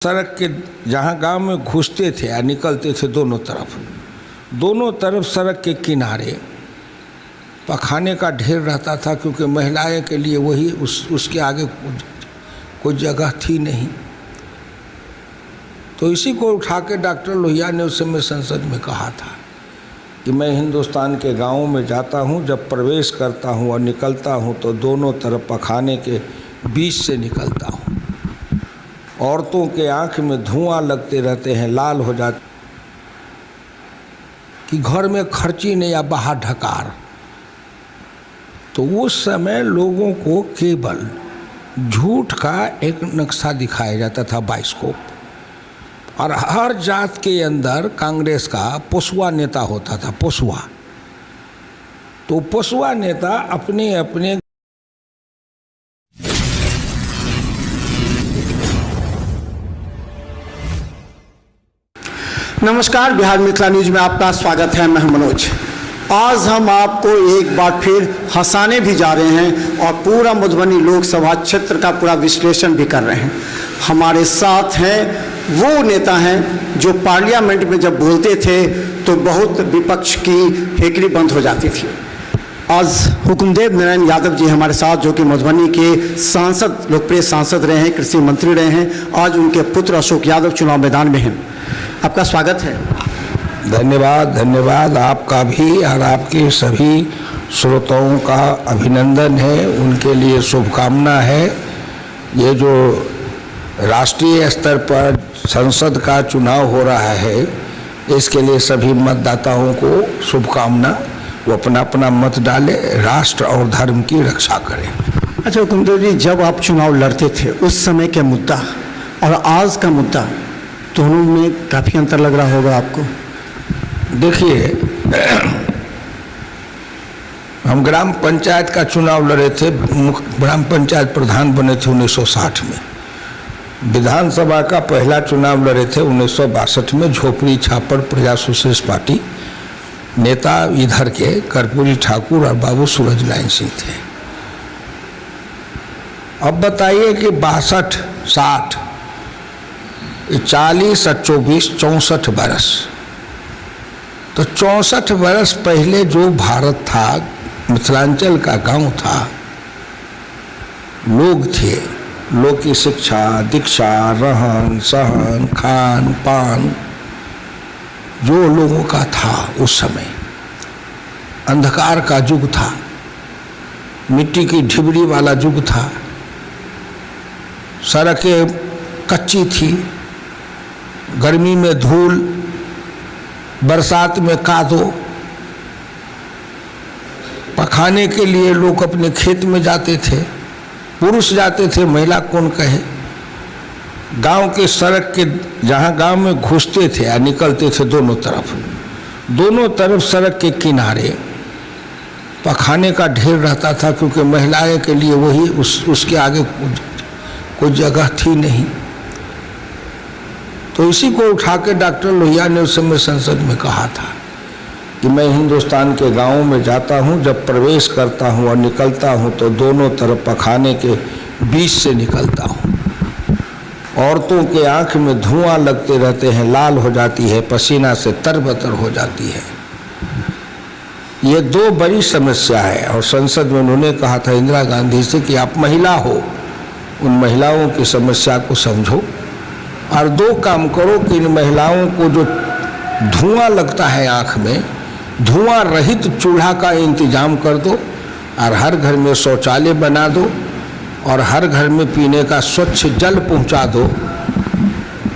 सड़क के जहाँ गांव में घुसते थे या निकलते थे दोनों तरफ सड़क के किनारे पखाने का ढेर रहता था, क्योंकि महिलाएं के लिए वही उसके आगे कोई जगह थी नहीं। तो इसी को उठा के डॉक्टर लोहिया ने उस समय संसद में कहा था कि मैं हिंदुस्तान के गाँवों में जाता हूँ, जब प्रवेश करता हूँ और निकलता हूँ तो दोनों तरफ पखाने के बीच से निकलता हूँ। औरतों के आँख में धुआं लगते रहते हैं, लाल हो जाते कि घर में खर्ची नहीं या बाहर ढकार। तो उस समय लोगों को केवल झूठ का एक नक्शा दिखाया जाता था, बाइस्कोप, और हर जात के अंदर कांग्रेस का पोसुआ नेता होता था, पोसुआ। तो पोसुआ नेता अपने अपने नमस्कार, बिहार मिथिला न्यूज में आपका स्वागत है। मैं मनोज। आज हम आपको एक बार फिर हंसाने भी जा रहे हैं और पूरा मधुबनी लोकसभा क्षेत्र का पूरा विश्लेषण भी कर रहे हैं। हमारे साथ हैं वो नेता हैं जो पार्लियामेंट में जब बोलते थे तो बहुत विपक्ष की फेकड़ी बंद हो जाती थी। आज हुकुमदेव नारायण यादव जी हमारे साथ, जो कि मधुबनी के सांसद, लोकप्रिय सांसद रहे हैं, कृषि मंत्री रहे हैं। आज उनके पुत्र अशोक यादव चुनाव मैदान में हैं। आपका स्वागत है। धन्यवाद। धन्यवाद आपका भी, और आपके सभी श्रोताओं का अभिनंदन है, उनके लिए शुभकामना है। ये जो राष्ट्रीय स्तर पर संसद का चुनाव हो रहा है, इसके लिए सभी मतदाताओं को शुभकामना। वो अपना अपना मत डाले, राष्ट्र और धर्म की रक्षा करें। अच्छा हुकुमदेव जी, जब आप चुनाव लड़ते थे उस समय का मुद्दा और आज का मुद्दा, दोनों में काफ़ी अंतर लग रहा होगा आपको। देखिए, हम ग्राम पंचायत का चुनाव लड़े थे, ग्राम पंचायत प्रधान बने थे 1960 में। विधानसभा का पहला चुनाव लड़े थे 1962 में। झोपड़ी छापड़ प्रजा सोशलिस्ट पार्टी, नेता इधर के कर्पूरी ठाकुर और बाबू सूरज नारायण सिंह थे। अब बताइए कि 62, 60, 40 और 24, 64 बरस। तो 64 बरस पहले जो भारत था, मिथिलांचल का गांव था, लोग थे, लोग की शिक्षा, दीक्षा, रहन सहन, खान पान जो लोगों का था उस समय, अंधकार का युग था, मिट्टी की ढिबरी वाला युग था, सड़कें कच्ची थी, गर्मी में धूल, बरसात में कादो। पखाने के लिए लोग अपने खेत में जाते थे, पुरुष जाते थे, महिला कौन कहे। गांव के सड़क के जहाँ गांव में घुसते थे या निकलते थे दोनों तरफ सड़क के किनारे पखाने का ढेर रहता था, क्योंकि महिलाएं के लिए वही उसके आगे कोई जगह थी नहीं। तो इसी को उठा के डॉक्टर लोहिया ने उस समय संसद में कहा था कि मैं हिंदुस्तान के गाँवों में जाता हूँ, जब प्रवेश करता हूँ और निकलता हूँ तो दोनों तरफ पखाने के बीच से निकलता हूँ। औरतों के आँख में धुआं लगते रहते हैं, लाल हो जाती है, पसीना से तरबतर हो जाती है। ये दो बड़ी समस्या है। और संसद में उन्होंने कहा था इंदिरा गांधी से कि आप महिला हो, उन महिलाओं की समस्या को समझो और दो काम करो कि इन महिलाओं को जो धुआं लगता है आँख में, धुआं रहित चूल्हा का इंतजाम कर दो, और हर घर में शौचालय बना दो, और हर घर में पीने का स्वच्छ जल पहुंचा दो।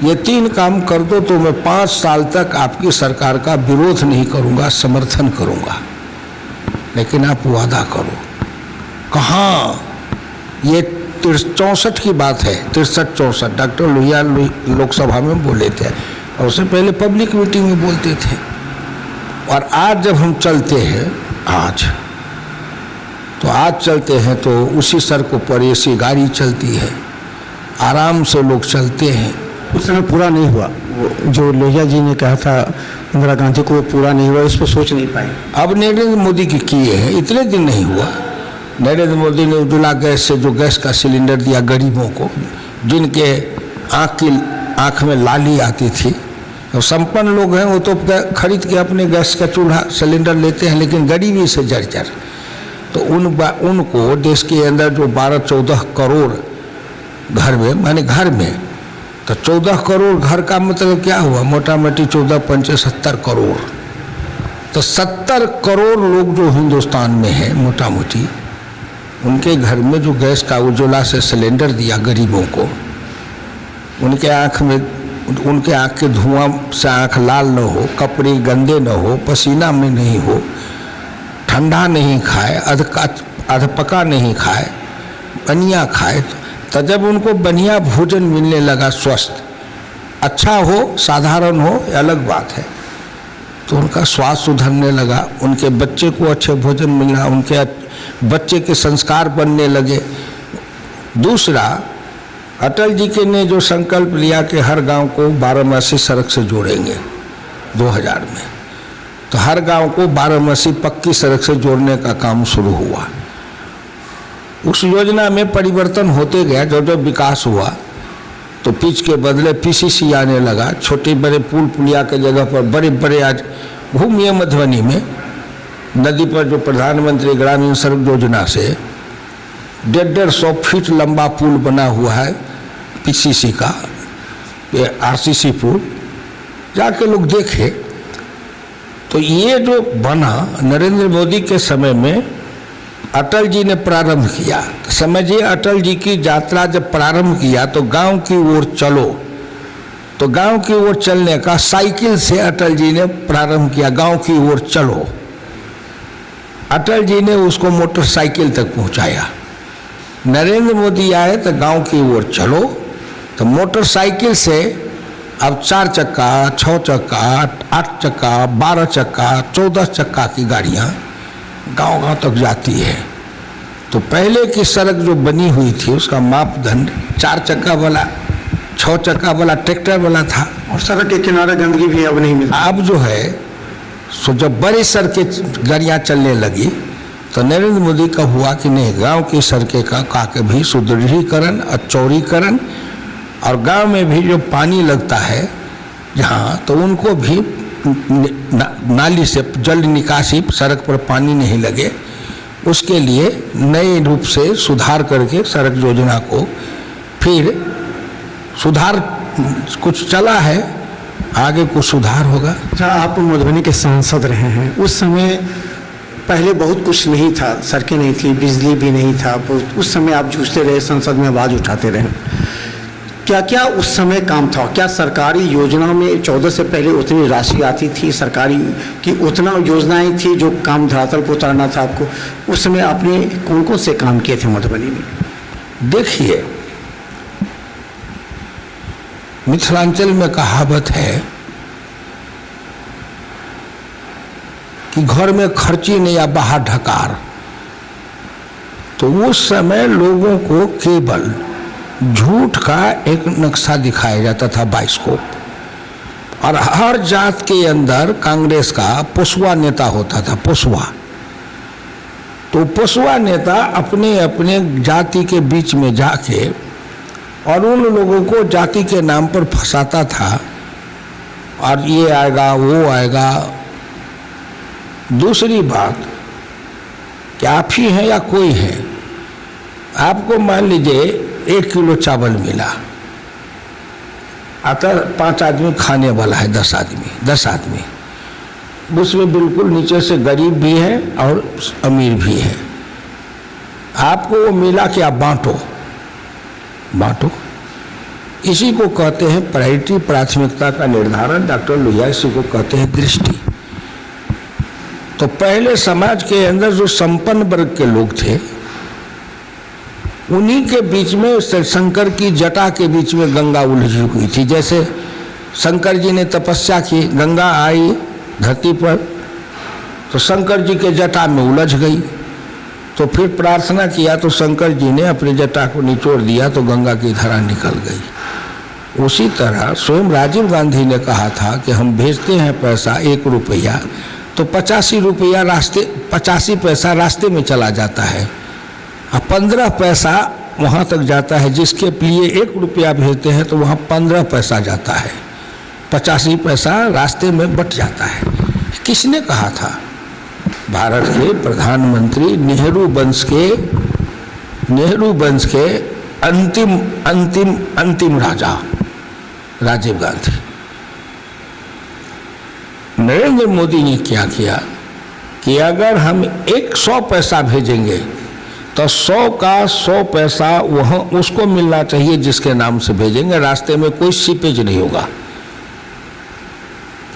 ये 3 काम कर दो तो मैं 5 साल तक आपकी सरकार का विरोध नहीं करूंगा, समर्थन करूंगा। लेकिन आप वादा करो। कहाँ? ये 64 की बात है, 63-64 डॉक्टर लोहिया लोकसभा में बोले थे, और उससे पहले पब्लिक मीटिंग में बोलते थे। और आज जब हम चलते हैं, आज चलते हैं तो उसी सड़कों पर ऐसी गाड़ी चलती है, आराम से लोग चलते हैं। उस समय पूरा नहीं हुआ जो लोहिया जी ने कहा था इंदिरा गांधी को, पूरा नहीं हुआ, इस पर सोच नहीं पाए। अब नरेंद्र मोदी की किए हैं, इतने दिन नहीं हुआ। नरेंद्र मोदी ने उज्ज्वला गैस से जो गैस का सिलेंडर दिया गरीबों को, जिनके आँख की आँख में लाली आती थी। तो संपन्न लोग हैं वो तो खरीद के अपने गैस का चूल्हा सिलेंडर लेते हैं, लेकिन गरीबी से जर्जर। तो उनको देश के अंदर जो 12-14 करोड़ घर में, माने घर में, तो 14 करोड़ घर का मतलब क्या हुआ, मोटा मोटी 14 पंचे 70 करोड़। तो 70 करोड़ लोग जो हिंदुस्तान में हैं मोटा मोटी, उनके घर में जो गैस का उज्ज्वला से सिलेंडर दिया गरीबों को, उनके आँख के धुआं से आँख लाल न हो, कपड़े गंदे न हो, पसीना में नहीं हो, ठंडा नहीं खाए, अधपका नहीं खाए, बनिया खाए। तो जब उनको बढ़िया भोजन मिलने लगा, स्वस्थ, अच्छा हो साधारण हो अलग बात है, तो उनका स्वास्थ्य सुधरने लगा, उनके बच्चे को अच्छे भोजन मिलना, उनके बच्चे के संस्कार बनने लगे। दूसरा, अटल जी के ने जो संकल्प लिया कि हर गांव को 12मासी सड़क से जोड़ेंगे 2000 में, तो हर गांव को 12मासी पक्की सड़क से जोड़ने का काम शुरू हुआ। उस योजना में परिवर्तन होते गया। जब जब विकास हुआ तो पिच के बदले पीसीसी आने लगा। छोटे बड़े पुल पुलिया के जगह पर बड़े बड़े, आज घूमिए मधुबनी में नदी पर जो प्रधानमंत्री ग्रामीण सड़क योजना से 150 फीट लंबा पुल बना हुआ है पीसीसी का, ये आरसीसी पुल, जाके लोग देखे। तो ये जो बना नरेंद्र मोदी के समय में अटल जी ने प्रारंभ किया। तो समझिए, अटल जी की यात्रा जब प्रारंभ किया तो गांव की ओर चलो, तो गांव की ओर चलने का साइकिल से अटल जी ने प्रारंभ किया। गांव की ओर चलो, अटल जी ने उसको मोटरसाइकिल तक पहुंचाया। नरेंद्र मोदी आए तो गांव की ओर चलो, तो मोटरसाइकिल से अब 4 चक्का, 6 चक्का, 8 चक्का, 12 चक्का, 14 चक्का की गाड़ियां गांव-गांव तक जाती है। तो पहले की सड़क जो बनी हुई थी उसका मापदंड 4 चक्का वाला, 6 चक्का वाला, ट्रैक्टर वाला था, और सड़क के किनारे गंदगी भी अब नहीं मिलती। अब जो है सो जब बड़ी सड़कें गाड़ियाँ चलने लगी तो नरेंद्र मोदी का हुआ कि नहीं, गांव की सड़कें का भी सुदृढ़ीकरण और चौड़ीकरण, और गांव में भी जो पानी लगता है जहाँ, तो उनको भी नाली से जल निकासी, सड़क पर पानी नहीं लगे, उसके लिए नए रूप से सुधार करके सड़क योजना को फिर सुधार कुछ चला है, आगे कुछ सुधार होगा। अच्छा, आप मधुबनी के सांसद रहे हैं, उस समय पहले बहुत कुछ नहीं था, सड़कें नहीं थी, बिजली भी नहीं था, उस समय आप जूझते रहे, संसद में आवाज़ उठाते रहे। क्या क्या उस समय काम था? क्या सरकारी योजनाओं में 14 से पहले उतनी राशि आती थी सरकारी की, उतना योजनाएं थी जो काम धरातल पर उतारना था आपको? उस समय आपने कौन कौन से काम किए थे मधुबनी में? देखिए, मिथिलांचल में कहावत है कि घर में खर्ची नहीं या बाहर ढकार। तो उस समय लोगों को केवल झूठ का एक नक्शा दिखाया जाता था, बाइस्कोप, और हर जात के अंदर कांग्रेस का पोसवा नेता होता था, पोसवा। तो पोसवा नेता अपने अपने जाति के बीच में जाके और उन लोगों को जाति के नाम पर फंसाता था, और ये आएगा वो आएगा। दूसरी बात कि आप ही हैं या कोई है, आपको मान लीजिए 1 किलो चावल मिला, अगर 5 आदमी खाने वाला है, 10 आदमी, उसमें बिल्कुल नीचे से गरीब भी है और अमीर भी है। आपको वो मिला कि आप बांटो। इसी को कहते हैं प्रायोरिटी, प्राथमिकता का निर्धारण। डॉक्टर लोहिया इसी को कहते हैं दृष्टि। तो पहले समाज के अंदर जो संपन्न वर्ग के लोग थे, उन्हीं के बीच में, शंकर की जटा के बीच में गंगा उलझी हुई थी। जैसे शंकर जी ने तपस्या की, गंगा आई धरती पर, तो शंकर जी के जटा में उलझ गई। तो फिर प्रार्थना किया तो शंकर जी ने अपनी जटा को निचोड़ दिया, तो गंगा की धारा निकल गई। उसी तरह स्वयं राजीव गांधी ने कहा था कि हम भेजते हैं पैसा 1 रुपया, तो 85 पैसा रास्ते में चला जाता है, और 15 पैसा वहाँ तक जाता है, जिसके लिए 1 रुपया भेजते हैं तो वहाँ 15 पैसा जाता है, 85 पैसा रास्ते में बट जाता है। किसने कहा था? भारत के प्रधानमंत्री नेहरू वंश के अंतिम राजा राजीव गांधी। नरेंद्र मोदी ने क्या किया कि अगर हम 100 पैसा भेजेंगे तो 100 का 100 पैसा वहाँ उसको मिलना चाहिए जिसके नाम से भेजेंगे। रास्ते में कोई सीपेज नहीं होगा,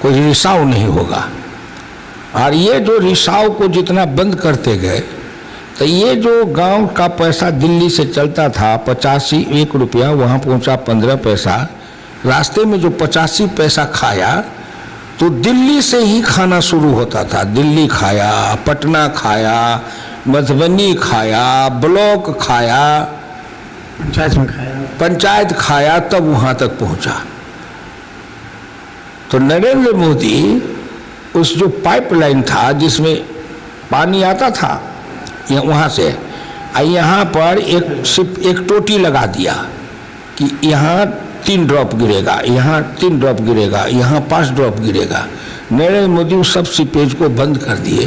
कोई रिसाव नहीं होगा। और ये जो रिसाव को जितना बंद करते गए तो ये जो गांव का पैसा दिल्ली से चलता था 85 रुपया, वहाँ पहुँचा 15 पैसा। रास्ते में जो 85 पैसा खाया तो दिल्ली से ही खाना शुरू होता था। दिल्ली खाया, पटना खाया, मधुबनी खाया, ब्लॉक खाया, पंचायत खाया, तब वहाँ तक पहुँचा। तो नरेंद्र मोदी उस जो पाइपलाइन था जिसमें पानी आता था वहाँ से, यहाँ पर एक टोटी लगा दिया कि यहाँ 3 ड्रॉप गिरेगा, यहाँ 3 ड्रॉप गिरेगा, यहाँ 5 ड्रॉप गिरेगा। नरेंद्र मोदी उस सब सीपेज को बंद कर दिए